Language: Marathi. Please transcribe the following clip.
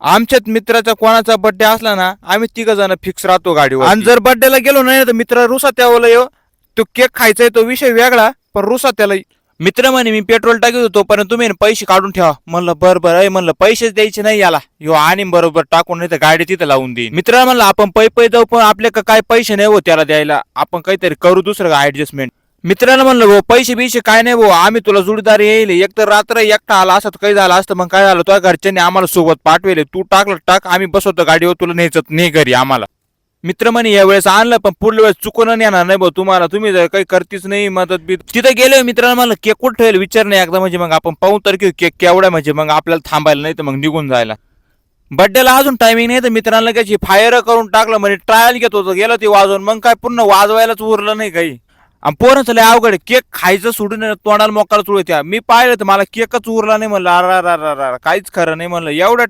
आमच्यात मित्राचा कोणाचा बर्थडे असला ना आम्ही तिघ जण फिक्स राहतो गाडीवर. आणि जर बर्थडेला गेलो नाही तर मित्र रुसा त्याला यो तो केक खायचा तो विषय वेगळा, पण रुसा त्याला. मित्र म्हणे मी पेट्रोल टाकत होतो पण तुम्ही पैसे काढून ठेवा. म्हणलं बरं म्हणलं पैसेच द्यायचे नाही याला, यो आणि बरोबर टाकून नाही तर गाडी तिथं लावून देईन. मित्राला म्हणलं आपण पै जाऊ पण आपल्या काय पैसे नाही हो त्याला द्यायला, आपण काहीतरी करू दुसरं ऍडजस्टमेंट. मित्राला म्हणलं भाऊ पैसे बिशे काय नाही भाऊ, आम्ही तुला जोडीदार येईल. एक तर रात्र एकटा आला असत काही झालं असतं मग काय झालं, तुझ्या घरच्यांनी आम्हाला सोबत पाठवेले, तू टाकलं टाक आम्ही बसवतो गाडीवर, तुला न्यायचं नाही घरी आम्हाला. मित्र म्हणे यावेळेस आणलं पण पुढल्या वेळेस चुकून येणार नाही भाऊ तुम्हाला, तुम्ही जर काही करतीच नाही मदत बी. तिथे गेलो मित्राला म्हणलं केक कुठं ठेवेल विचार नाही एकदा, म्हणजे मग आपण पाहू तर केक केवढा, म्हणजे मग आपल्याला थांबायला नाही तर मग निघून जायला. बड्डेला अजून टायमिंग नाही तर मित्रांना काय फायर करून टाकलं, म्हणजे ट्रायल घेत होतं गेलं ते वाजवून, मग काय पूर्ण वाजवायलाच उरलं नाही काही. आणि पोरांचं लय अवघड, केक खायचं सोडून तोंडाला मोकळा चुळ त्या. मी पाहिलं तर मला केकच उरला नाही, म्हणलं अरा काहीच खरं नाही म्हणलं एवढं